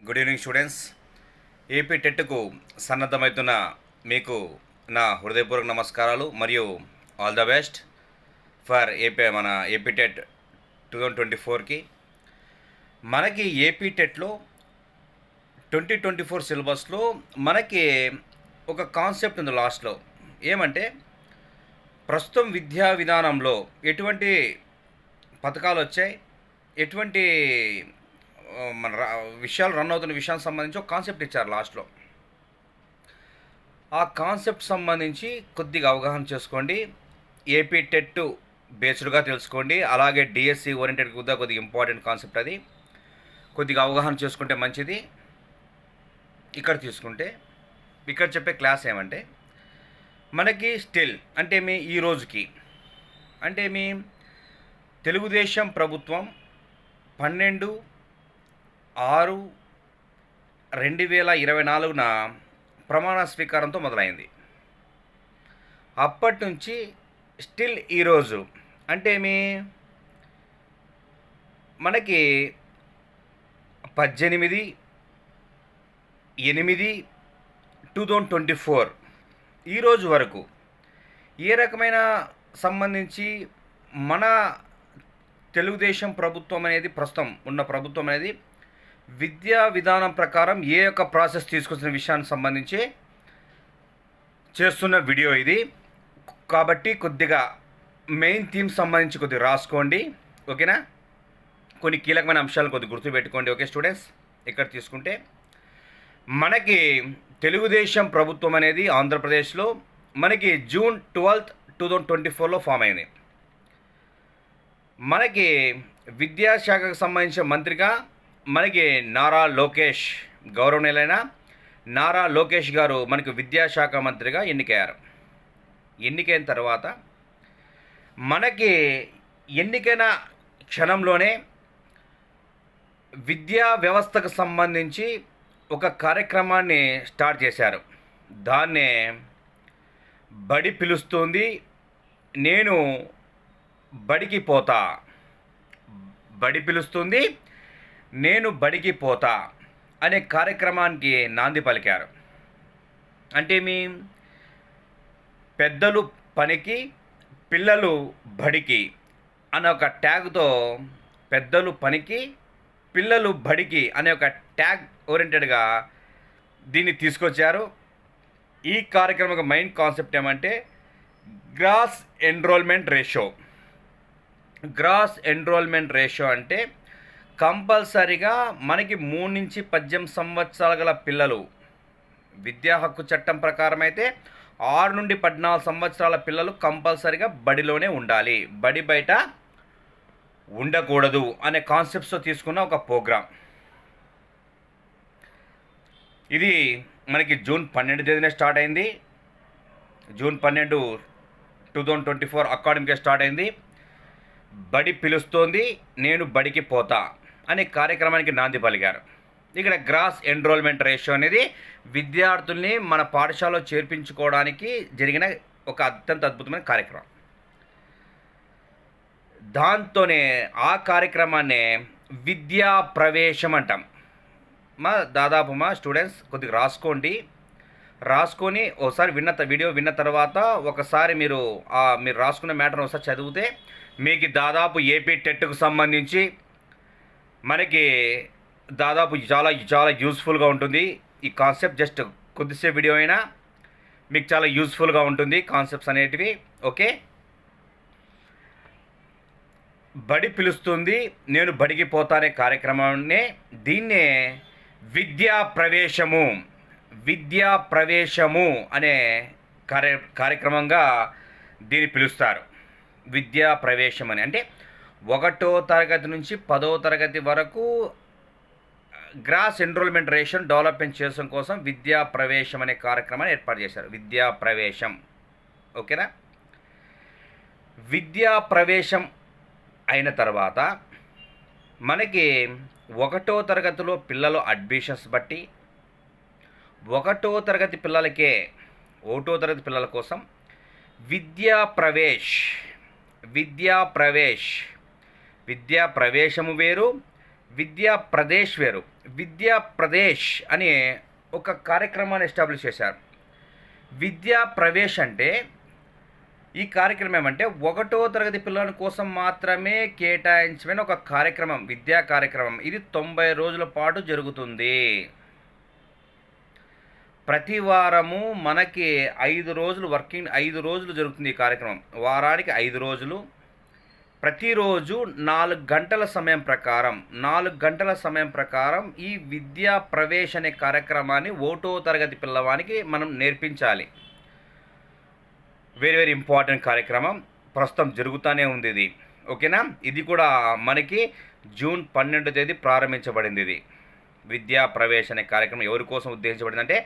Good evening students. AP టెట్కు సన్నద్ధమవుతున్న మీకు నా హృదయపూర్వక నమస్కారాలు మరియు all the best for AP TET 2024కి. మనకి ఏపీ టెట్లో 2024 సిలబస్లో మనకి ఒక కాన్సెప్ట్ ఉంది లాస్ట్లో. ఏమంటే ప్రస్తుతం విద్యా విధానంలో ఎటువంటి పథకాలు వచ్చాయి, ఎటువంటి విషయాలు రన్ అవుతున్న విషయానికి సంబంధించి ఒక కాన్సెప్ట్ ఇచ్చారు లాస్ట్లో. ఆ కాన్సెప్ట్ సంబంధించి కొద్దిగా అవగాహన చేసుకోండి. ఏపీ టెట్ బేస్డ్గా తెలుసుకోండి. అలాగే డిఎస్సి ఓరియంటెడ్ కూడా కొద్దిగా ఇంపార్టెంట్ కాన్సెప్ట్, అది కొద్దిగా అవగాహన చేసుకుంటే మంచిది. ఇక్కడ తీసుకుంటే ఇక్కడ చెప్పే క్లాస్ ఏమంటే మనకి స్టిల్ అంటే ఈ రోజుకి అంటే తెలుగుదేశం ప్రభుత్వం 12/6/2024న ప్రమాణ స్వీకారంతో మొదలైంది. అప్పటి నుంచి స్టిల్ ఈరోజు అంటే మనకి 18/8/2024 ఈరోజు వరకు ఏ రకమైన సంబంధించి మన తెలుగుదేశం ప్రభుత్వం అనేది, ప్రస్తుతం ఉన్న ప్రభుత్వం అనేది విద్యా విధానం ప్రకారం ఏ యొక్క ప్రాసెస్ తీసుకొచ్చిన విషయానికి సంబంధించి చేస్తున్న వీడియో ఇది. కాబట్టి కొద్దిగా మెయిన్ థీమ్ సంబంధించి కొద్దిగా రాసుకోండి, ఓకేనా? కొన్ని కీలకమైన అంశాలను కొద్దిగా గుర్తుపెట్టుకోండి, ఓకే స్టూడెంట్స్? ఇక్కడ తీసుకుంటే మనకి తెలుగుదేశం ప్రభుత్వం అనేది ఆంధ్రప్రదేశ్లో మనకి June 12, 2024లో ఫామ్ అయింది. మనకి విద్యాశాఖకు సంబంధించిన మంత్రిగా మనకి నారా లోకేష్, గౌరవనీయులైన నారా లోకేష్ గారు మనకు విద్యాశాఖ మంత్రిగా ఎన్నికయ్యారు. ఎన్నికైన తర్వాత మనకి ఎన్నికైన క్షణంలోనే విద్యా వ్యవస్థకు సంబంధించి ఒక కార్యక్రమాన్ని స్టార్ట్ చేశారు. దాన్నే బడి పిలుస్తుంది, నేను బడికి పోతా. బడి పిలుస్తుంది, నేను బడికి పోతా అనే కార్యక్రమానికి నాంది పలికారు. అంటే పెద్దలు పనికి, పిల్లలు బడికి అనే ఒక ట్యాగ్తో పెద్దలు పనికి, పిల్లలు బడికి అనే ఒక ట్యాగ్ ఓరియంటెడ్గా దీన్ని తీసుకొచ్చారు. ఈ కార్యక్రమం మెయిన్ కాన్సెప్ట్ ఏమంటే gross enrolment ratio. Gross enrolment ratio అంటే కంపల్సరీగా మనకి 3 నుంచి 18 సంవత్సరాల గల పిల్లలు, విద్యా హక్కు చట్టం ప్రకారం అయితే 6 నుండి 14 సంవత్సరాల పిల్లలు కంపల్సరీగా బడిలోనే ఉండాలి, బడి బయట ఉండకూడదు అనే కాన్సెప్ట్స్తో తీసుకున్న ఒక ప్రోగ్రామ్ ఇది. మనకి June 12 స్టార్ట్ అయింది. June 12, 2024 అకాడమిక్గా స్టార్ట్ అయింది. బడి పిలుస్తోంది, నేను బడికి పోతా అనే కార్యక్రమానికి నాంది పలికారు. ఇక్కడ గ్రాస్ ఎన్రోల్మెంట్ రేషియో అనేది విద్యార్థుల్ని మన పాఠశాలలో చేర్పించుకోవడానికి జరిగిన ఒక అత్యంత అద్భుతమైన కార్యక్రమం. దాంతోనే ఆ కార్యక్రమాన్నే విద్యా ప్రవేశం అంటాం. దాదాపు స్టూడెంట్స్ కొద్దిగా రాసుకొని ఒకసారి వీడియో విన్న తర్వాత ఒకసారి మీరు రాసుకున్న మ్యాటర్ని ఒకసారి చదివితే మీకు దాదాపు ఏపీ టెట్కు సంబంధించి మనకి దాదాపు చాలా చాలా యూస్ఫుల్గా ఉంటుంది. ఈ కాన్సెప్ట్ జస్ట్ కొద్దిసేపు వీడియో అయినా మీకు చాలా యూస్ఫుల్గా ఉంటుంది కాన్సెప్ట్స్ అనేటివి, ఓకే? బడి పిలుస్తుంది, నేను బడికి పోతానే కార్యక్రమాన్ని దీన్నే విద్యా ప్రవేశము అనే కార్యక్రమంగా దీన్ని పిలుస్తారు. విద్యా ప్రవేశం అని అంటే 1వ తరగతి నుంచి 10వ తరగతి వరకు గ్రాస్ ఎన్రోల్మెంట్ రేషియో డెవలప్మెంట్ చేయడం కోసం విద్యా ప్రవేశం అనే కార్యక్రమాన్ని ఏర్పాటు చేశారు. విద్యా ప్రవేశం, ఓకేనా? విద్యా ప్రవేశం అయిన తర్వాత మనకి 1వ తరగతిలో పిల్లలు అడ్మిషన్స్ బట్టి 1వ తరగతి పిల్లలకే 1వ తరగతి పిల్లల కోసం విద్యా ప్రవేశము వేరు, విద్యా ప్రదేశ్ వేరు. విద్యా ప్రదేశ్ అనే ఒక కార్యక్రమాన్ని ఎస్టాబ్లిష్ చేశారు. విద్యా ప్రవేశ్ అంటే ఈ కార్యక్రమం ఏమంటే 1వ తరగతి పిల్లల కోసం మాత్రమే కేటాయించమైన ఒక కార్యక్రమం, విద్యా కార్యక్రమం. ఇది 90 రోజుల పాటు జరుగుతుంది. ప్రతి వారము మనకి 5 రోజులు 5 రోజులు జరుగుతుంది ఈ కార్యక్రమం. వారానికి 5 రోజులు. ప్రతిరోజు 4 గంటల సమయం ప్రకారం ఈ విద్యా ప్రవేశ్ అనే కార్యక్రమాన్ని 1వ తరగతి పిల్లవానికి మనం నేర్పించాలి. వెరీ వెరీ ఇంపార్టెంట్ కార్యక్రమం. ప్రస్తుతం జరుగుతూనే ఉంది ఇది. ఓకేనా? ఇది కూడా మనకి జూన్ 12వ తేదీ ప్రారంభించబడింది. ఇది విద్యా ప్రవేశ్ అనే కార్యక్రమం ఎవరి కోసం ఉద్దేశించబడింది అంటే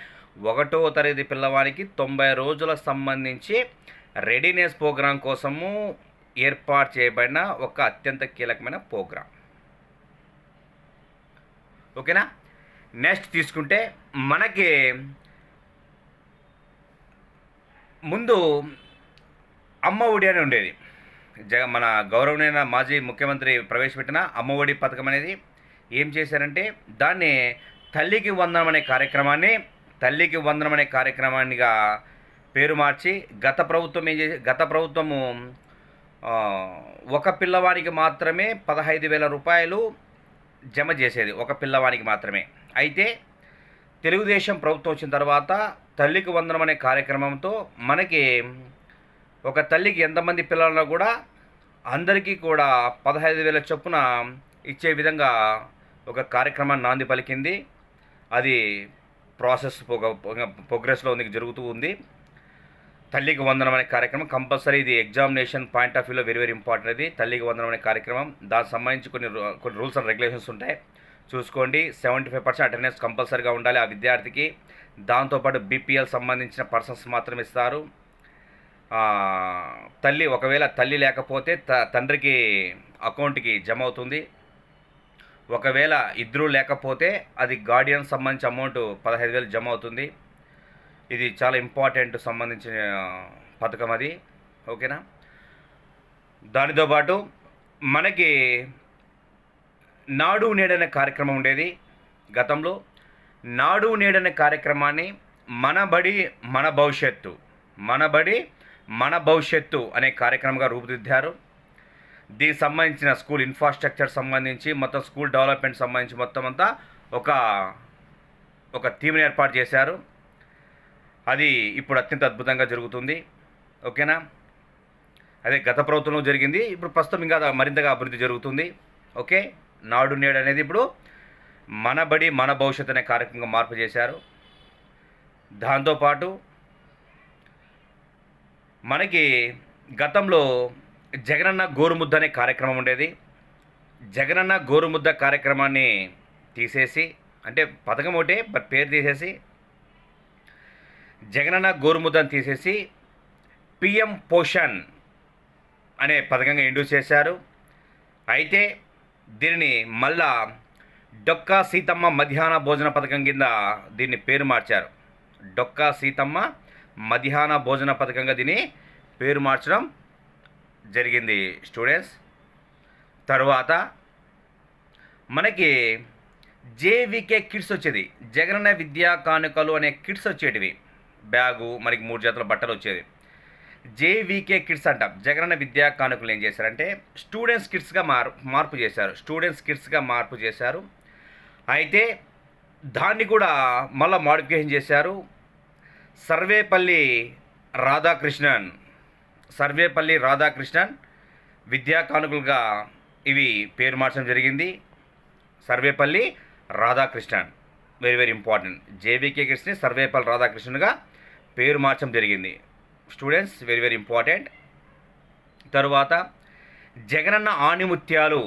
1వ తరగతి పిల్లవానికి 90 రోజులకు సంబంధించి రెడీనెస్ ప్రోగ్రాం కోసము ఏర్పాటు చేయబడిన ఒక అత్యంత కీలకమైన ప్రోగ్రాం. ఓకేనా? నెక్స్ట్ తీసుకుంటే మనకి ముందు అమ్మ ఒడి అని ఉండేది. మన గౌరవనీయ మాజీ ముఖ్యమంత్రి ప్రవేశపెట్టిన అమ్మ ఒడి పథకం అనేది ఏం చేశారంటే దాన్ని తల్లికి వందనం అనే కార్యక్రమాన్నిగా పేరు మార్చి గత ప్రభుత్వము ఒక పిల్లవానికి మాత్రమే 15,000 రూపాయలు జమ చేసేది, ఒక పిల్లవానికి మాత్రమే. అయితే తెలుగుదేశం ప్రభుత్వం వచ్చిన తర్వాత తల్లికి వందనం అనే కార్యక్రమంతో మనకి ఒక తల్లికి ఎంతమంది పిల్లలను కూడా అందరికీ కూడా 15,000 చొప్పున ఇచ్చే విధంగా ఒక కార్యక్రమాన్ని నాంది పలికింది. అది ప్రోగ్రెస్లో జరుగుతూ ఉంది. తల్లికి వందనం అనే కార్యక్రమం కంపల్సరీ, ఇది ఎగ్జామినేషన్ పాయింట్ ఆఫ్ వ్యూలో వెరీ వెరీ ఇంపార్టెంట్. అది తల్లికి వందనం అనే కార్యక్రమం. దానికి సంబంధించి కొన్ని రూల్స్ అండ్ రెగ్యులేషన్స్ ఉంటాయి, చూసుకోండి. 75% అటెండెన్స్ కంపల్సరీగా ఉండాలి ఆ విద్యార్థికి. దాంతోపాటు బీపీఎల్ సంబంధించిన పర్సన్స్ మాత్రం ఇస్తారు. ఒకవేళ తల్లి లేకపోతే తండ్రికి అకౌంట్కి జమ అవుతుంది. ఒకవేళ ఇద్దరు లేకపోతే అది గార్డియన్ సంబంధించి అమౌంట్ 15,000 జమ అవుతుంది. ఇది చాలా ఇంపార్టెంట్ సంబంధించిన పథకం అది. ఓకేనా? దానితో పాటు మనకి నాడు నేడు అనే కార్యక్రమం ఉండేది గతంలో. నాడు నేడు అనే కార్యక్రమాన్ని మన బడి మన భవిష్యత్తు అనే కార్యక్రమంగా రూపుదిద్దారు. దీనికి సంబంధించిన స్కూల్ ఇన్ఫ్రాస్ట్రక్చర్ సంబంధించి మొత్తం స్కూల్ డెవలప్మెంట్ సంబంధించి మొత్తం అంతా ఒక థీమ్ని ఏర్పాటు చేశారు. అది ఇప్పుడు అత్యంత అద్భుతంగా జరుగుతుంది. ఓకేనా? అదే గత ప్రభుత్వంలో జరిగింది, ఇప్పుడు ప్రస్తుతం ఇంకా మరింతగా అభివృద్ధి జరుగుతుంది. ఓకే? నాడు నేడు అనేది ఇప్పుడు మన బడి మన భవిష్యత్తు అనే కార్యక్రమంగా మార్పు చేశారు. దాంతోపాటు మనకి గతంలో జగనన్న గోరుముద్ద అనే కార్యక్రమం ఉండేది. జగనన్న గోరుముద్ద కార్యక్రమాన్ని తీసేసి, అంటే పథకం ఒకటే బట్ పేరు తీసేసి జగనన్న గోరుముద్దను తీసేసి పిఎం పోషణ్ అనే పథకంగా ఇంట్రడ్యూస్ చేశారు. అయితే దీనిని మళ్ళా డొక్కా సీతమ్మ మధ్యాహ్న భోజన పథకం కింద దీన్ని పేరు మార్చారు. డొక్కా సీతమ్మ మధ్యాహ్న భోజన పథకంగా దీన్ని పేరు మార్చడం జరిగింది స్టూడెంట్స్. తరువాత మనకి జేవికే కిట్స్ వచ్చేది. జగనన్న విద్యా కానుకలు అనే కిట్స్ వచ్చేటివి. బ్యాగు, మనకి 3 జతల బట్టలు వచ్చేది. జేవికే కిట్స్ అంట. జగనన్న విద్యా కానుకలు ఏం చేశారంటే స్టూడెంట్స్ కిట్స్గా మార్పు చేశారు. అయితే దాన్ని కూడా మళ్ళీ మోడిఫికేషన్ చేశారు. సర్వేపల్లి రాధాకృష్ణన్ విద్యా కానుకలుగా ఇవి పేరు మార్చడం జరిగింది. Sarvepalli Radhakrishnan very very important. JVK కిట్స్ని సర్వేపల్లి రాధాకృష్ణన్గా పేరు మార్చడం జరిగింది స్టూడెంట్స్, వెరీ వెరీ ఇంపార్టెంట్. తరువాత జగనన్న ఆణిముత్యాలు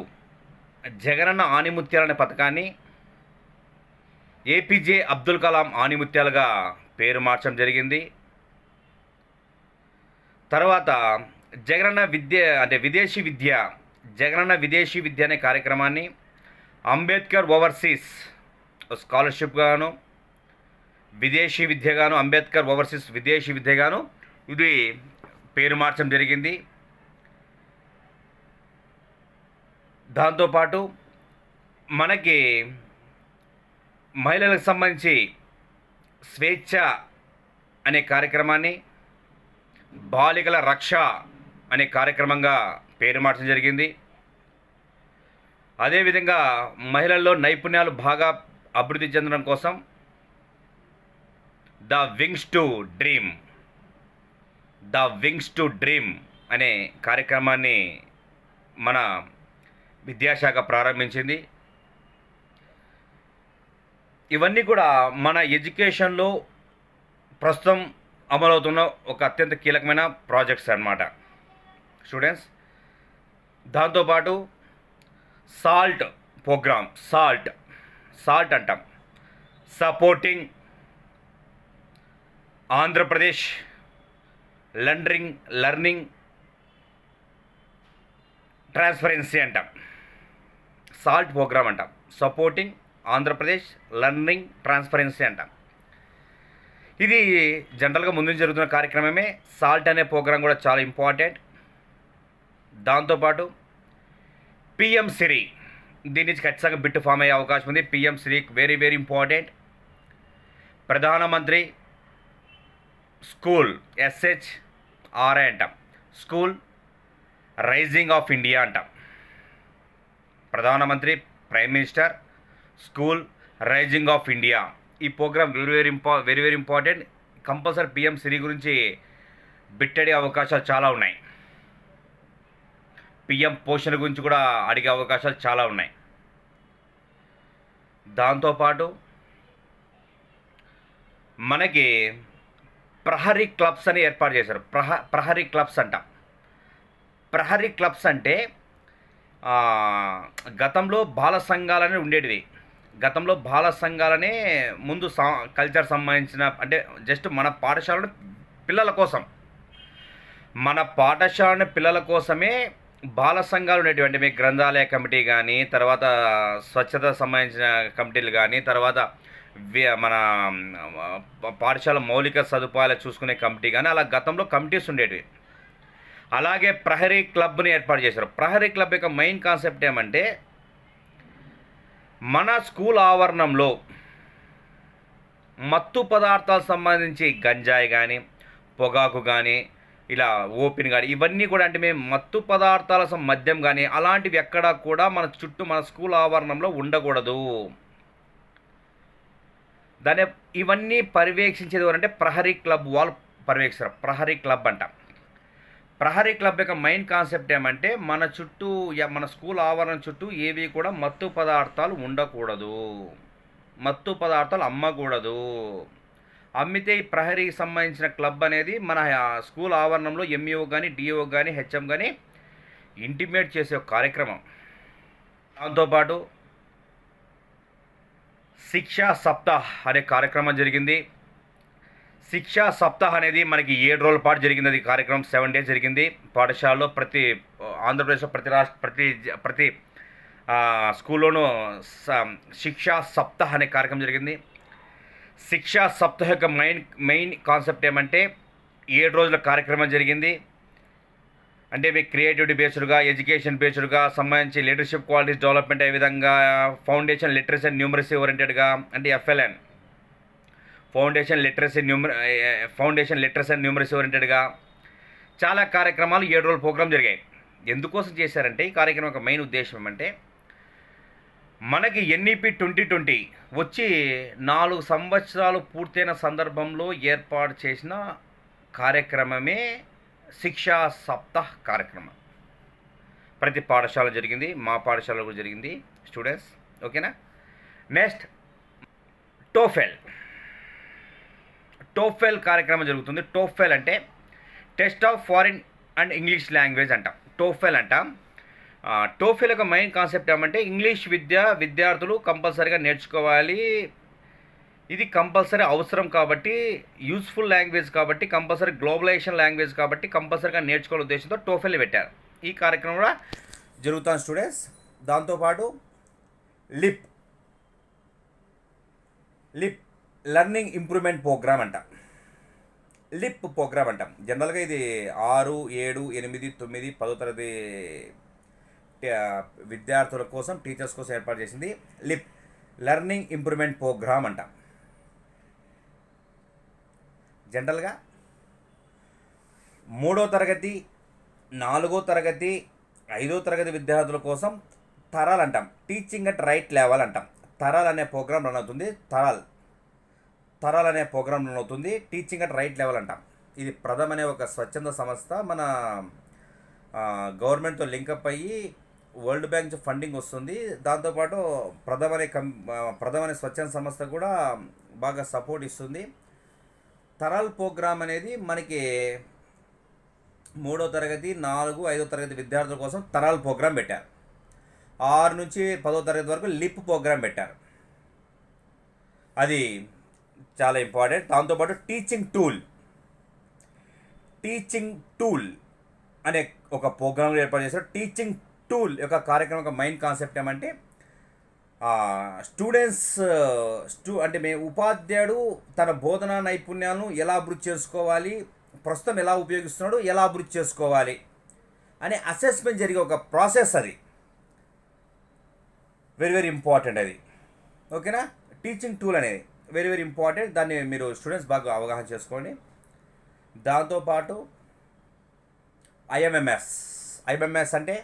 అనే పథకాన్ని ఏపీజే అబ్దుల్ కలాం ఆణిముత్యాలుగా పేరు మార్చడం జరిగింది. తర్వాత జగనన్న విదేశీ విద్య అనే కార్యక్రమాన్ని అంబేద్కర్ ఓవర్సీస్ స్కాలర్షిప్ గాను, విదేశీ విద్యగాను, అంబేద్కర్ ఓవర్సీస్ విదేశీ విద్యగాను ఇది పేరు మార్చడం జరిగింది. దాంతోపాటు మనకి మహిళలకు సంబంధించి స్వేచ్ఛ అనే కార్యక్రమాన్ని బాలికల రక్ష అనే కార్యక్రమంగా పేరు మార్చడం జరిగింది. అదేవిధంగా మహిళల్లో నైపుణ్యాలు బాగా అభివృద్ధి చెందడం కోసం ద వింగ్స్ టు డ్రీమ్ అనే కార్యక్రమాన్ని మన విద్యాశాఖ ప్రారంభించింది. ఇవన్నీ కూడా మన ఎడ్యుకేషన్లో ప్రస్తుతం అమలవుతున్న ఒక అత్యంత కీలకమైన ప్రాజెక్ట్స్ అన్నమాట స్టూడెంట్స్. దాంతోపాటు సాల్ట్ ప్రోగ్రామ్, సాల్ట్ అంటాం, సపోర్టింగ్ ఆంధ్రప్రదేశ్ లెర్నింగ్ ట్రాన్స్పరెన్సీ అంటాం, సాల్ట్ ప్రోగ్రామ్ అంటాం, సపోర్టింగ్ ఆంధ్రప్రదేశ్ లెర్నింగ్ ట్రాన్స్పరెన్సీ అంటాం. ఇది జనరల్గా ముందు జరుగుతున్న కార్యక్రమమే. సాల్ట్ అనే ప్రోగ్రాం కూడా చాలా ఇంపార్టెంట్. దాంతోపాటు పిఎం శ్రీ, దీని నుంచి ఖచ్చితంగా బిట్ ఫామ్ అయ్యే అవకాశం ఉంది. PM Shri very very important. ప్రధానమంత్రి స్కూల్, SHRI అంటాం, స్కూల్ రైజింగ్ ఆఫ్ ఇండియా అంటాం. ప్రధానమంత్రి, prime minister school rising of India. ఈ programme very very important. Compulsory PM Shri గురించి బిట్ అడిగే అవకాశాలు చాలా ఉన్నాయి. పిఎం పోషణ గురించి కూడా అడిగే అవకాశాలు చాలా ఉన్నాయి. దాంతోపాటు మనకి ప్రహరీ క్లబ్స్ అని ఏర్పాటు చేశారు. ప్రహరీ క్లబ్స్ అంట. ప్రహరీ క్లబ్స్ అంటే గతంలో బాల సంఘాలనే ఉండేటివి. గతంలో బాల సంఘాలనే ముందు కల్చర్ సంబంధించిన, అంటే జస్ట్ మన పాఠశాలని పిల్లల కోసమే బాల సంఘాలు ఉండేటివి. అంటే మీకు గ్రంథాలయ కమిటీ కానీ, తర్వాత స్వచ్ఛత సంబంధించిన కమిటీలు కానీ, తర్వాత మన పాఠశాల మౌలిక సదుపాయాలు చూసుకునే కమిటీ కానీ, అలా గతంలో కమిటీస్ ఉండేటివి. అలాగే ప్రహరీ క్లబ్ని ఏర్పాటు చేశారు. ప్రహరీ క్లబ్ యొక్క మెయిన్ కాన్సెప్ట్ ఏమంటే, మన స్కూల్ ఆవరణంలో మత్తు పదార్థాలకు సంబంధించి గంజాయి కానీ, పొగాకు కానీ, ఇలా ఓపెన్ కానీ, ఇవన్నీ కూడా, అంటే మేము మత్తు పదార్థాల మద్యం కానీ అలాంటివి ఎక్కడా కూడా మన చుట్టూ మన స్కూల్ ఆవరణంలో ఉండకూడదు. ఇవన్నీ పర్యవేక్షించేది ఎవరంటే ప్రహరీ క్లబ్ వాళ్ళు పర్యవేక్షిస్తారు. ప్రహరీ క్లబ్ అంట. ప్రహరీ క్లబ్ యొక్క మెయిన్ కాన్సెప్ట్ ఏమంటే, మన చుట్టూ మన స్కూల్ ఆవరణ చుట్టూ ఏవి కూడా మత్తు పదార్థాలు ఉండకూడదు, మత్తు పదార్థాలు అమ్మకూడదు. అమ్మితే ఈ ప్రహరీకి సంబంధించిన క్లబ్ అనేది మన స్కూల్ ఆవరణంలో ఎంఈఓ కానీ, డిఓ కానీ, హెచ్ఎం కానీ ఇంటిమేట్ చేసే ఒక కార్యక్రమం. దాంతోపాటు శిక్షా సప్తాహ్ అనే కార్యక్రమం జరిగింది. శిక్షా సప్తాహ్ అనేది మనకి 7 రోజుల పాటు జరిగింది. అది కార్యక్రమం 7 days జరిగింది. పాఠశాలలో ఆంధ్రప్రదేశ్లో ప్రతి స్కూల్లోనూ శిక్షా సప్తాహ్ అనే కార్యక్రమం జరిగింది. శిక్షా సప్తాహ్ యొక్క మెయిన్ కాన్సెప్ట్ ఏమంటే, 7 రోజుల కార్యక్రమం జరిగింది. అంటే మీకు క్రియేటివిటీ బేస్డ్గా, ఎడ్యుకేషన్ బేస్డ్గా సంబంధించి లీడర్షిప్ క్వాలిటీస్ డెవలప్మెంట్ అయ్యే విధంగా, ఫౌండేషన్ లిటరసీ అండ్ న్యూమరసీ ఓరియంటెడ్గా, అంటే FLN foundation literacy and numeracy ఓరియంటెడ్గా చాలా కార్యక్రమాలు 7 రోజుల ప్రోగ్రాం జరిగాయి. ఎందుకోసం చేశారంటే, ఈ కార్యక్రమం యొక్క మెయిన్ ఉద్దేశం ఏమంటే, మనకి NEP 2020 వచ్చి 4 సంవత్సరాలు పూర్తయిన సందర్భంలో ఏర్పాటు చేసిన కార్యక్రమమే శిక్షా సప్తాహ్ కార్యక్రమం. ప్రతి పాఠశాల జరిగింది, మా పాఠశాలలో కూడా జరిగింది స్టూడెంట్స్. ఓకేనా. నెక్స్ట్ టోఫెల్ కార్యక్రమం జరుగుతుంది. టోఫెల్ అంటే test of foreign and English language అంటాం. టోఫెల్ అంటాం. టోఫెల్ యొక్క మెయిన్ కాన్సెప్ట్ ఏమంటే, ఇంగ్లీష్ విద్యార్థులు కంపల్సరీగా నేర్చుకోవాలి. ఇది కంపల్సరీ అవసరం కాబట్టి, యూస్ఫుల్ లాంగ్వేజ్ కాబట్టి, కంపల్సరీ గ్లోబలైజేషన్ లాంగ్వేజ్ కాబట్టి కంపల్సరీగా నేర్చుకోవాలనే ఉద్దేశంతో టోఫెల్ పెట్టారు. ఈ కార్యక్రమం కూడా జరుగుతాను స్టూడెంట్స్. దాంతోపాటు లిప్ లెర్నింగ్ ఇంప్రూవ్మెంట్ ప్రోగ్రామ్ అంట. లిప్ ప్రోగ్రామ్ అంటాం. జనరల్గా ఇది 6, 7, 8, 9, 10 తరగతి విద్యార్థుల కోసం, టీచర్స్ కోసం ఏర్పాటు చేసింది లిప్, లెర్నింగ్ ఇంప్రూవ్మెంట్ ప్రోగ్రామ్ అంట. జనరల్గా 3వ తరగతి, 4వ తరగతి, 5వ తరగతి విద్యార్థుల కోసం తరాల్ అంటాం, టీచింగ్ అట్ రైట్ లెవెల్ అంటాం. తరాల్ అనే ప్రోగ్రామ్ రన్ అవుతుంది. తరాల్ అనే ప్రోగ్రామ్ రన్ అవుతుంది, టీచింగ్ అట్ రైట్ లెవెల్ అంటాం. ఇది ప్రథమ్ అనే ఒక స్వచ్ఛంద సంస్థ మన గవర్నమెంట్తో లింకప్ అయ్యి వరల్డ్ బ్యాంక్ నుంచి ఫండింగ్ వస్తుంది. దాంతోపాటు ప్రథమ్ అనే స్వచ్ఛంద సంస్థ కూడా బాగా సపోర్ట్ ఇస్తుంది. తరాల్ ప్రోగ్రామ్ అనేది మనకి 3వ తరగతి, 4, 5వ తరగతి విద్యార్థుల కోసం తరాల్ ప్రోగ్రామ్ పెట్టారు. 6 నుంచి 10వ తరగతి వరకు లిప్ ప్రోగ్రామ్ పెట్టారు. అది చాలా ఇంపార్టెంట్. దాంతోపాటు టీచింగ్ టూల్ అనే ఒక ప్రోగ్రామ్ ఏర్పాటు చేశారు. టీచింగ్ టూల్ యొక్క కార్యక్రమం యొక్క మెయిన్ కాన్సెప్ట్ ఏమంటే అంటే ఉపాధ్యాయుడు తన బోధనా నైపుణ్యాలను ఎలా అభివృద్ధి చేసుకోవాలి, ప్రస్తుతం ఎలా ఉపయోగిస్తున్నాడు, ఎలా అభివృద్ధి చేసుకోవాలి అనే అసెస్మెంట్ జరిగే ఒక ప్రాసెస్. అది వెరీ వెరీ ఇంపార్టెంట్. అది ఓకేనా. టీచింగ్ టూల్ అనేది వెరీ వెరీ ఇంపార్టెంట్. దాన్ని మీరు స్టూడెంట్స్ బాగా అవగాహన చేసుకోండి. దాంతోపాటు ఐఎంఎంఎస్ అంటే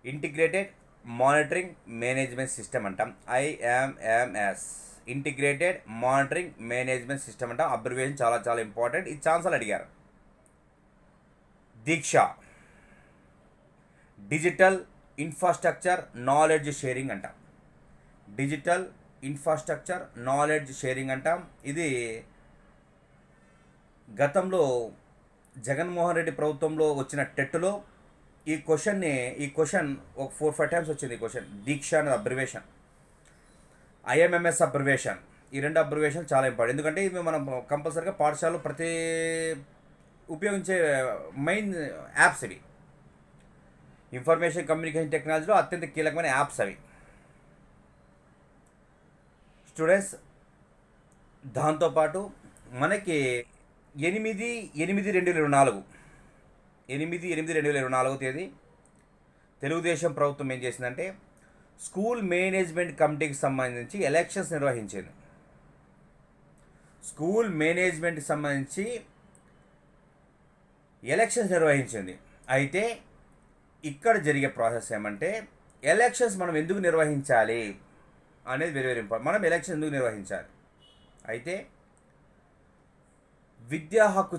ఇంటిగ్రేటెడ్ మానిటరింగ్ మేనేజ్మెంట్ సిస్టమ్ అంటాం. IMMS integrated monitoring management system అంటాం. అబ్రివేషన్ చాలా చాలా ఇంపార్టెంట్. ఇది ఛాన్సల్ అడిగారు. దీక్ష డిజిటల్ ఇన్ఫ్రాస్ట్రక్చర్ నాలెడ్జ్ షేరింగ్ అంటాం. డిజిటల్ ఇన్ఫ్రాస్ట్రక్చర్ నాలెడ్జ్ షేరింగ్ అంటాం. ఇది గతంలో జగన్మోహన్ రెడ్డి ప్రభుత్వంలో వచ్చిన టెట్లో ఈ క్వశ్చన్ ఒక 4-5 టైమ్స్ వచ్చింది. ఈ క్వశ్చన్ దీక్ష అనేది అబ్రివేషన్, ఐఎంఎంఎస్ అబ్రివేషన్. ఈ 2 అబ్రివేషన్ చాలా ఇంపార్టెంట్. ఎందుకంటే ఇవి మనం కంపల్సరీగా పాఠశాలలో ఉపయోగించే మెయిన్ యాప్స్. ఇవి ఇన్ఫర్మేషన్ కమ్యూనికేషన్ టెక్నాలజీలో అత్యంత కీలకమైన యాప్స్ అవి. స్టూడెంట్స్, దాంతోపాటు మనకి 8/8/2024 తేదీ తెలుగుదేశం ప్రభుత్వం ఏం చేసిందంటే స్కూల్ మేనేజ్మెంట్ కమిటీకి సంబంధించి ఎలక్షన్స్ నిర్వహించింది. స్కూల్ మేనేజ్మెంట్కి సంబంధించి ఎలక్షన్స్ నిర్వహించింది. అయితే ఇక్కడ జరిగే ప్రాసెస్ ఏమంటే ఎలక్షన్స్ మనం ఎందుకు నిర్వహించాలి అనేది వెరీ వెరీ ఇంపార్టెంట్. మనం ఎలక్షన్ ఎందుకు నిర్వహించాలి? అయితే విద్యా హక్కు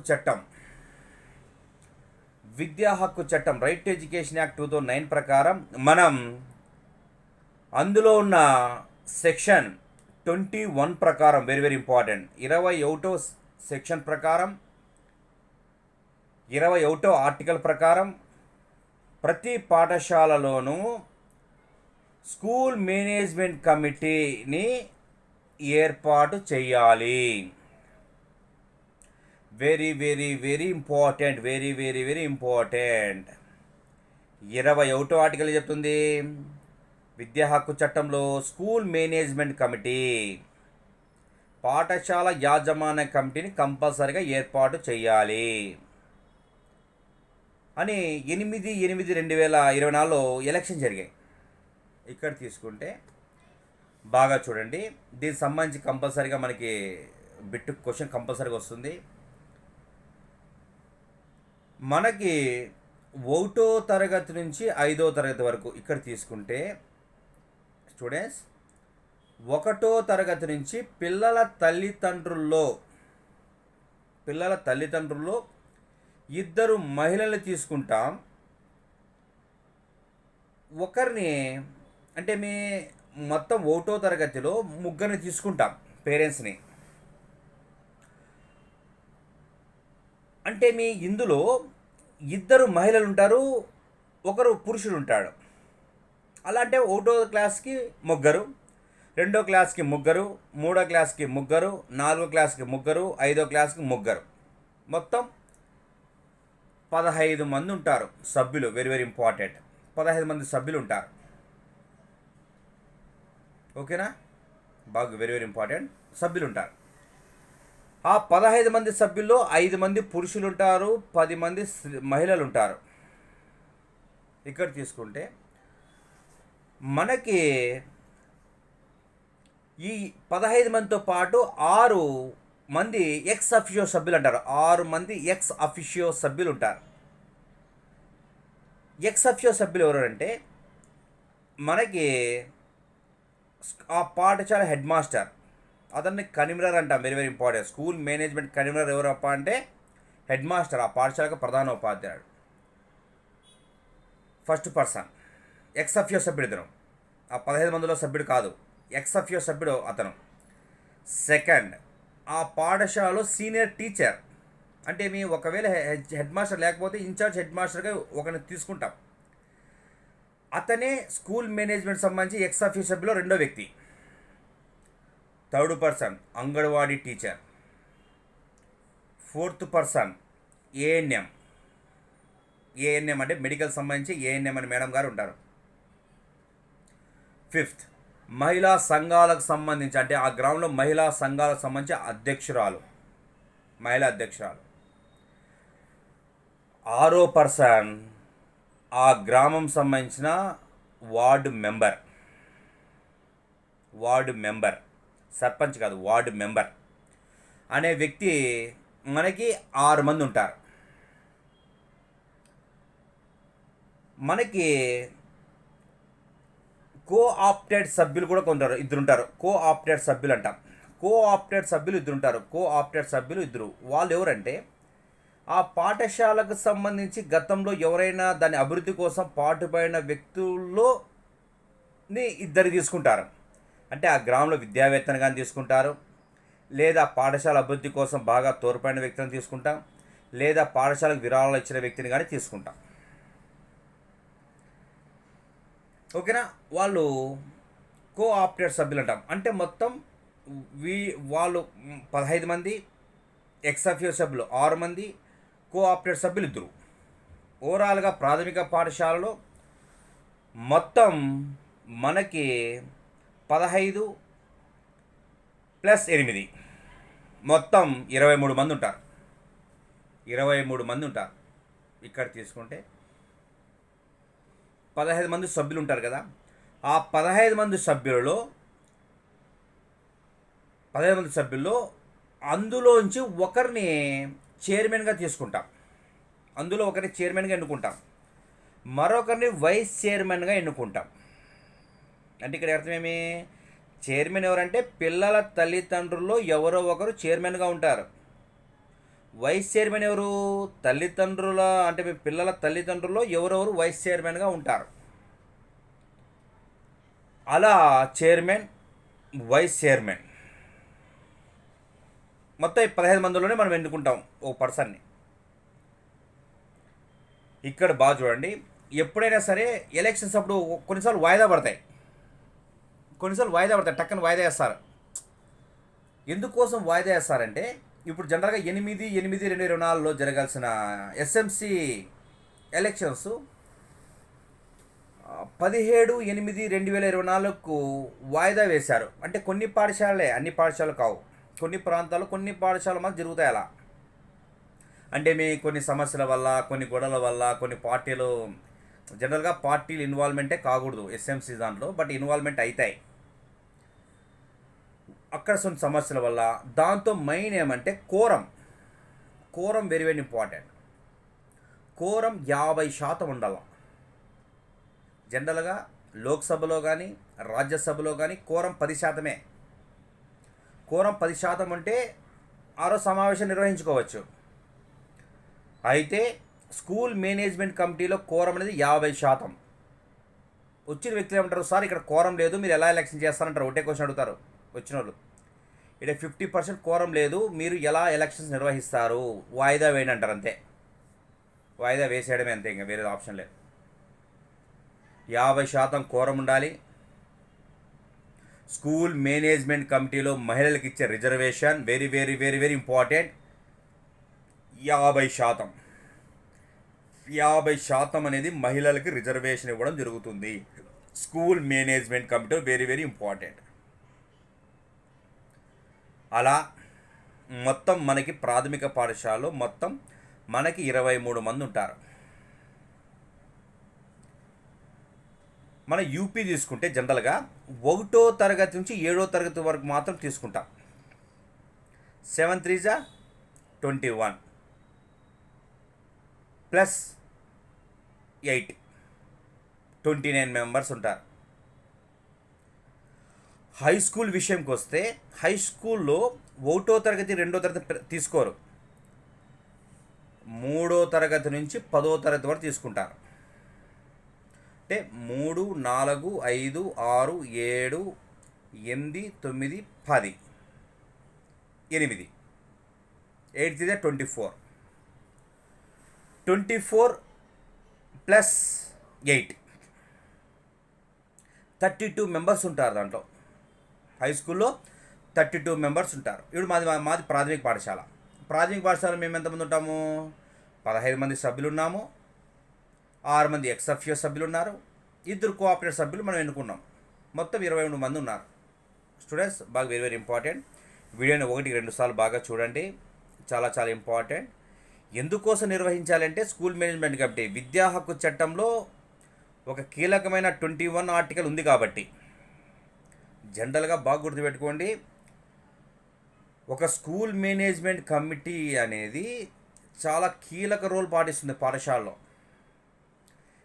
చట్టం రైట్ టు ఎడ్యుకేషన్ యాక్ట్ 2009 ప్రకారం మనం అందులో ఉన్న సెక్షన్ 21 ప్రకారం వెరీ వెరీ ఇంపార్టెంట్ 21వ సెక్షన్ ప్రకారం 21వ ఆర్టికల్ ప్రకారం ప్రతి పాఠశాలలోనూ స్కూల్ మేనేజ్మెంట్ కమిటీని ఏర్పాటు చేయాలి. Very very very important. 21వ ఆర్టికల్ చెప్తుంది విద్యా హక్కు చట్టంలో స్కూల్ మేనేజ్మెంట్ కమిటీ, పాఠశాల యాజమాన్య కమిటీని కంపల్సరీగా ఏర్పాటు చేయాలి అని 8/8/2024లో ఎలక్షన్ జరిగాయి. ఇక్కడ తీసుకుంటే బాగా చూడండి. దీనికి సంబంధించి కంపల్సరీగా మనకి బిట్ క్వశ్చన్ కంపల్సరీగా వస్తుంది. మనకి 1వ తరగతి నుంచి 5వ తరగతి వరకు ఇక్కడ తీసుకుంటే స్టూడెంట్స్ 1వ తరగతి నుంచి పిల్లల తల్లిదండ్రుల్లో 2 మహిళలు తీసుకుంటాం. ఒకరిని అంటే మొత్తం 1వ తరగతిలో 3 తీసుకుంటాం పేరెంట్స్ని. అంటే ఇందులో 2 మహిళలు ఉంటారు, ఒకరు పురుషుడు ఉంటాడు. అలా అంటే 1వ క్లాస్కి 3, 2వ క్లాస్కి 3, 3వ క్లాస్కి 3, 4వ క్లాస్కి 3, 5వ క్లాస్కి 3, మొత్తం 15 మంది ఉంటారు సభ్యులు. Very very important. 15 మంది సభ్యులు ఉంటారు. ఓకేనా, బాగా వెరీ వెరీ ఇంపార్టెంట్. సభ్యులు ఉంటారు. ఆ 15 మంది సభ్యుల్లో 5 మంది పురుషులు ఉంటారు, 10 మంది మహిళలు ఉంటారు. ఇక్కడ తీసుకుంటే మనకి ఈ 15 మందితో పాటు 6 మంది ఎక్స్ అఫిషియో సభ్యులు అంటారు. 6 మంది ఎక్స్ అఫిషియో సభ్యులు ఉంటారు. ఎక్స్ అఫిషియో సభ్యులు ఎవరు అంటే మనకి ఆ పాఠశాల హెడ్ మాస్టర్, అతన్ని కన్వీనర్ అంటాం. Very very important. School management convener ఎవరప్ప అంటే హెడ్ మాస్టర్, ఆ పాఠశాలకు ప్రధాన ఉపాధ్యాయుడు. ఫస్ట్ పర్సన్ ఎక్స్ అఫిషియో సభ్యుడు ఇతను, ఆ 15 మందిలో సభ్యుడు కాదు, ఎక్స్ అఫిషియో సభ్యుడు అతను. సెకండ్, ఆ పాఠశాలలో సీనియర్ టీచర్, అంటే మేము ఒకవేళ హెడ్ మాస్టర్ లేకపోతే ఇన్ఛార్జ్ హెడ్ మాస్టర్గా ఒకరిని తీసుకుంటాం. అతనే స్కూల్ మేనేజ్మెంట్ సంబంధించి ఎక్స్ అఫిషియో సభ్యులో రెండో వ్యక్తి. Third person anganwadi teacher. Fourth person ANM. ANM అంటే మెడికల్ సంబంధించి ఏఎన్ఎం అని మేడం గారు ఉంటారు. ఫిఫ్త్, మహిళా సంఘాలకు సంబంధించి, అంటే ఆ గ్రామంలో మహిళా సంఘాలకు సంబంధించి అధ్యక్షురాలు, మహిళా అధ్యక్షురాలు. ఆరో పర్సన్ ఆ గ్రామం సంబంధించిన ward member. Ward member, sarpanch కాదు, వార్డు మెంబర్ అనే వ్యక్తి మనకి 6 మంది ఉంటారు. మనకి కోఆప్టెడ్ సభ్యులు కూడా కొందరు ఇద్దరు ఉంటారు. కోఆప్టెడ్ సభ్యులు అంటాం. కోఆప్టెడ్ సభ్యులు ఇద్దరు ఉంటారు. కోఆప్టెడ్ సభ్యులు ఇద్దరు. వాళ్ళు ఎవరంటే ఆ పాఠశాలకు సంబంధించి గతంలో ఎవరైనా దాని అభివృద్ధి కోసం పాటుపడిన వ్యక్తుల్లోని ఇద్దరు తీసుకుంటారు. అంటే ఆ గ్రామంలో విద్యావేత్తను కానీ తీసుకుంటారు, లేదా పాఠశాల అభివృద్ధి కోసం బాగా తోడ్పడిన వ్యక్తిని తీసుకుంటాం, లేదా పాఠశాలకు విరాళాలు ఇచ్చిన వ్యక్తిని కానీ తీసుకుంటాం. ఓకేనా? వాళ్ళు కోఆప్టెడ్ సభ్యులు అంటాం. అంటే మొత్తం వాళ్ళు 15 మంది, ఎక్స్ అఫిషియో సభ్యులు 6 మంది, కోఆప్టెడ్ సభ్యులు ఇద్దరు. ఓవరాల్గా ప్రాథమిక పాఠశాలలో మొత్తం మనకి 15 + 8 మొత్తం 23 మంది ఉంటారు. 23 మంది ఉంటారు. ఇక్కడ తీసుకుంటే 15 మంది సభ్యులు ఉంటారు కదా, ఆ 15 మంది సభ్యులలో అందులోంచి ఒకరిని చైర్మన్గా తీసుకుంటాం. అందులో ఒకరిని చైర్మన్గా ఎన్నుకుంటాం, మరొకరిని వైస్ చైర్మన్గా ఎన్నుకుంటాం. అంటే ఇక్కడ అర్థమేమి? చైర్మన్ ఎవరంటే పిల్లల తల్లిదండ్రుల్లో ఎవరో ఒకరు చైర్మన్గా ఉంటారు. వైస్ చైర్మన్ ఎవరు? తల్లిదండ్రుల, అంటే మీ పిల్లల తల్లిదండ్రుల్లో ఎవరెవరు వైస్ చైర్మన్గా ఉంటారు. అలా చైర్మన్, వైస్ చైర్మన్ మొత్తం 15 మందిలోనే మనం ఎన్నుకుంటాం ఓ పర్సన్ని. ఇక్కడ బాగా చూడండి, ఎప్పుడైనా సరే ఎలక్షన్స్ అప్పుడు కొన్నిసార్లు వాయిదా పడతాయి, టక్కన వాయిదా వేస్తారు. ఎందుకోసం వాయిదా వేస్తారంటే ఇప్పుడు జనరల్గా 8/8/2024లో జరగాల్సిన ఎస్ఎంసి ఎలక్షన్స్ 17/8/2024కు వాయిదా వేశారు. అంటే కొన్ని పాఠశాలలే, అన్ని పాఠశాలలు కావు, కొన్ని ప్రాంతాలు, కొన్ని పాఠశాలల మధ్య జరుగుతాయి అలా. అంటే కొన్ని సమస్యల వల్ల, కొన్ని గొడవల వల్ల, కొన్ని పార్టీలు, జనరల్గా పార్టీలు ఇన్వాల్వ్మెంటే కాకూడదు ఎస్ఎంసి దాంట్లో, బట్ ఇన్వాల్వ్మెంట్ అవుతాయి అక్కడ కొన్ని సమస్యల వల్ల. దాంతో మెయిన్ ఏమంటే quorum very very important. Quorum 50% ఉండాలి. జనరల్గా లోక్సభలో కానీ రాజ్యసభలో కానీ కోరం 10%. కోరం 10% ఉంటే ఆరో సమావేశం నిర్వహించుకోవచ్చు. అయితే స్కూల్ మేనేజ్మెంట్ కమిటీలో కోరం అనేది 50%. వచ్చిన వ్యక్తులు ఏమంటారు, సార్ ఇక్కడ కోరం లేదు, మీరు ఎలా ఎలక్షన్ చేస్తారంటారు. ఒకటే క్వశ్చన్ అడుగుతారు వచ్చిన వాళ్ళు. ఇక్కడ 50% కోరం లేదు, మీరు ఎలా ఎలక్షన్స్ నిర్వహిస్తారు, వాయిదా వేయండి అంటారు. అంతే, వాయిదా వేసేయడమే, అంతే, ఇంకా వేరే ఆప్షన్ లేదు. 50% కోరం ఉండాలి. స్కూల్ మేనేజ్మెంట్ కమిటీలో మహిళలకు ఇచ్చే reservation very very very very important. 50% అనేది మహిళలకి రిజర్వేషన్ ఇవ్వడం జరుగుతుంది school management committee. Very very important. అలా మొత్తం మనకి ప్రాథమిక పాఠశాలలో మొత్తం మనకి 23 మంది ఉంటారు. మన యూపీ తీసుకుంటే జనరల్గా 1వ తరగతి నుంచి 7వ తరగతి వరకు మాత్రం తీసుకుంటాం. 7 3 జా 21 ప్లస్ 8 29 మెంబర్స్ ఉంటారు. హై స్కూల్ విషయంకి వస్తే హై స్కూల్లో 1వ తరగతి 2వ తరగతి తీసుకోరు, 3వ తరగతి నుంచి 10వ తరగతి వరకు తీసుకుంటారు. అంటే 3 4 5 6 7 8 9 10 8 8 ఇదే 24 ప్లస్ 8 32 మెంబర్స్ ఉంటారు. దాంట్లో హై స్కూల్లో 32 మెంబర్స్ ఉంటారు. ఇప్పుడు మాది ప్రాథమిక పాఠశాల. ప్రాథమిక పాఠశాల మేము ఎంతమంది ఉంటాము? 15 మంది సభ్యులు ఉన్నాము. 6 మంది ఎక్సఫియో సభ్యులు ఉన్నారు. 2 కోఆపరేటివ్ సభ్యులు మనం ఎన్నుకున్నాం. మొత్తం 22 మంది ఉన్నారు. స్టూడెంట్స్ బాగా వెరీ వెరీ ఇంపార్టెంట్. వీడియోని 1-2 సార్లు బాగా చూడండి, చాలా చాలా ఇంపార్టెంట్. ఎందుకోసం నిర్వహించాలంటే స్కూల్ మేనేజ్మెంట్ కమిటీ విద్యా హక్కు చట్టంలో ఒక కీలకమైన 21 ఆర్టికల్ ఉంది కాబట్టి జనరల్గా బాగా గుర్తుపెట్టుకోండి. ఒక స్కూల్ మేనేజ్మెంట్ కమిటీ అనేది చాలా కీలక రోల్ పాటిస్తుంది పాఠశాలలో.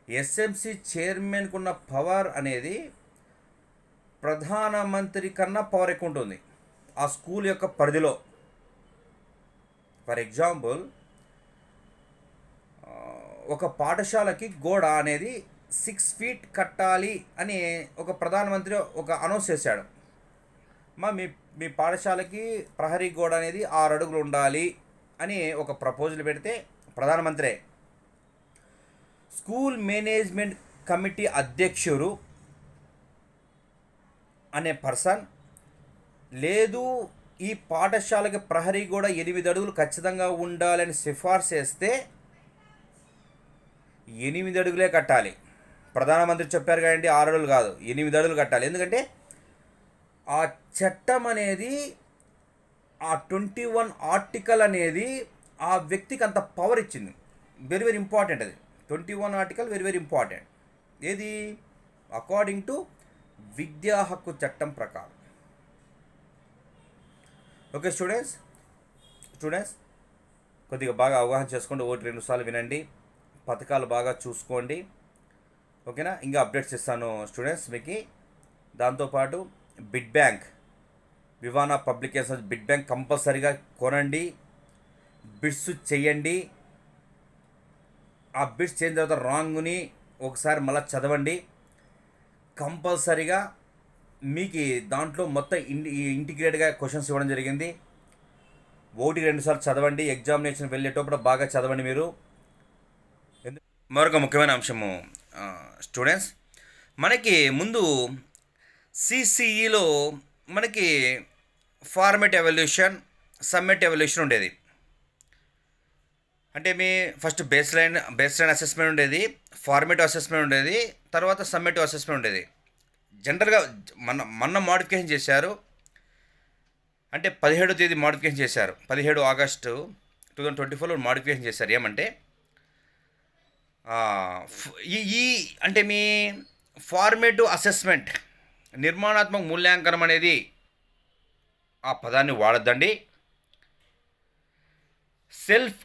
ఎస్ఎంసి చైర్మన్కు ఉన్న పవర్ అనేది ప్రధానమంత్రి కన్నా పవర్ ఎక్కువ ఉంటుంది ఆ స్కూల్ యొక్క పరిధిలో. ఫర్ ఎగ్జాంపుల్, ఒక పాఠశాలకి గోడ అనేది 6 ఫీట్ కట్టాలి అని ఒక ప్రధానమంత్రి ఒక అనౌన్స్ చేశాడు. మీ పాఠశాలకి ప్రహరీ గోడ అనేది 6 అడుగులు ఉండాలి అని ఒక ప్రపోజల్ పెడితే ప్రధానమంత్రే స్కూల్ మేనేజ్మెంట్ కమిటీ అధ్యక్షుడు అనే పర్సన్ లేదు, ఈ పాఠశాలకి ప్రహరీ గోడ 8 అడుగులు ఖచ్చితంగా ఉండాలని సిఫార్సు చేస్తే 8 అడుగులే కట్టాలి. ప్రధానమంత్రి చెప్పారు కదండి, 6 అడుగులు కాదు 8 అడుగులు కట్టాలి. ఎందుకంటే ఆ చట్టం అనేది, ఆ 21 ఆర్టికల్ అనేది ఆ వ్యక్తికి అంత పవర్ ఇచ్చింది. వెరీ వెరీ ఇంపార్టెంట్ అది. 21 ఆర్టికల్ వెరీ వెరీ ఇంపార్టెంట్. ఏది? అకార్డింగ్ టు విద్యా హక్కు చట్టం ప్రకారం. ఓకే స్టూడెంట్స్ కొద్దిగా బాగా అవగాహన చేసుకోండి, 1-2 సార్లు వినండి, పథకాలు బాగా చూసుకోండి. ఓకేనా? ఇంకా అప్డేట్స్ ఇస్తాను స్టూడెంట్స్ మీకు. దాంతోపాటు బిడ్ బ్యాంక్, వివానా పబ్లికేషన్స్ బిడ్ బ్యాంక్ కంపల్సరీగా కొనండి, బిడ్స్ చేయండి. ఆ బిడ్స్ చేసిన తర్వాత రాంగ్ని ఒకసారి మళ్ళీ చదవండి. కంపల్సరీగా మీకు దాంట్లో మొత్తం ఇంటిగ్రేట్గా క్వశ్చన్స్ ఇవ్వడం జరిగింది. 1-2 సార్లు చదవండి. ఎగ్జామినేషన్ వెళ్ళేటప్పుడు బాగా చదవండి మీరు. మరొక ముఖ్యమైన అంశము స్టూడెంట్స్, మనకి ముందు సిసిఈలో మనకి ఫార్మేట్ ఎవల్యూషన్, సమ్మెట్ ఎవల్యూషన్ ఉండేది. అంటే మీ ఫస్ట్ బేస్ లైన్ అసెస్మెంట్ ఉండేది, ఫార్మేటివ్ అసెస్మెంట్ ఉండేది, తర్వాత సమ్మేటివ్ అసెస్మెంట్ ఉండేది. జనరల్గా మొన్న మోడిఫికేషన్ చేశారు. అంటే 17వ తేదీ మోడిఫికేషన్ చేశారు. 17 ఆగస్టు 2024లో మోడిఫికేషన్ చేశారు. ఏమంటే ఈ అంటే మీ ఫార్మేటివ్ అసెస్మెంట్, నిర్మాణాత్మక మూల్యాంకనం అనేది ఆ పదాన్ని వాడద్దండి. సెల్ఫ్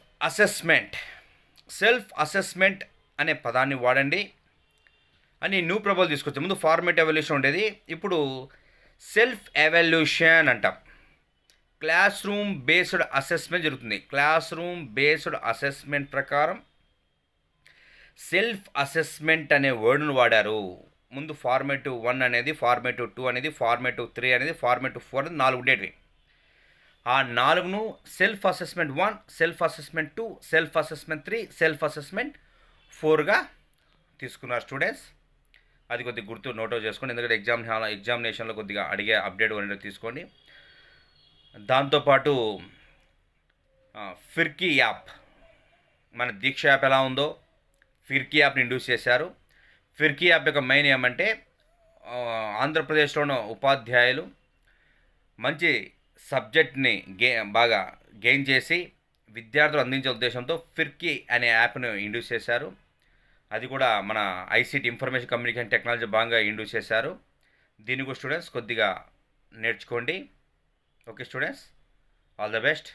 అసెస్మెంట్ అనే పదాన్ని వాడండి అని న్యూ ప్రపోజల్ తీసుకొచ్చాం. ముందు ఫార్మేట్ ఎవల్యూషన్ ఉండేది, ఇప్పుడు సెల్ఫ్ ఎవల్యూషన్ అంటాం. క్లాస్ రూమ్ బేస్డ్ అసెస్మెంట్ జరుగుతుంది. క్లాస్ రూమ్ బేస్డ్ అసెస్మెంట్ ప్రకారం సెల్ఫ్ అసెస్మెంట్ అనే వర్డ్ను వాడారు. ముందు ఫార్మేటివ్ 1 అనేది, ఫార్మేటివ్ 2 అనేది, ఫార్మేటివ్ 3 అనేది, ఫార్మేటివ్ 4 అనేది 4 ఉండేటివి. ఆ 4ను self assessment 1, self assessment 2, self assessment 3, self assessment 4గా తీసుకున్నారు స్టూడెంట్స్. అది కొద్దిగా గుర్తు నోట్ చేసుకోండి, ఎందుకంటే ఎగ్జామినేషన్లో కొద్దిగా అడిగే అప్డేట్ అనేది తీసుకోండి. దాంతోపాటు ఫిర్కీ యాప్, మన దీక్ష యాప్ ఎలా ఉందో ఫిర్కీ యాప్ని ఇంట్రడ్యూస్ చేశారు. ఫిర్కీ యాప్ యొక్క మెయిన్ ఏమంటే ఆంధ్రప్రదేశ్లోని ఉపాధ్యాయులు మంచి సబ్జెక్ట్ని బాగా గెయిన్ చేసి విద్యార్థులు అందించే ఉద్దేశంతో ఫిర్కీ అనే యాప్ను ఇంట్రడ్యూస్ చేశారు. అది కూడా మన ఐసీటీ ఇన్ఫర్మేషన్ కమ్యూనికేషన్ టెక్నాలజీ భాగంగా ఇంట్రడ్యూస్ చేశారు. దీన్ని కూడా స్టూడెంట్స్ కొద్దిగా నేర్చుకోండి. Okay students, all the best.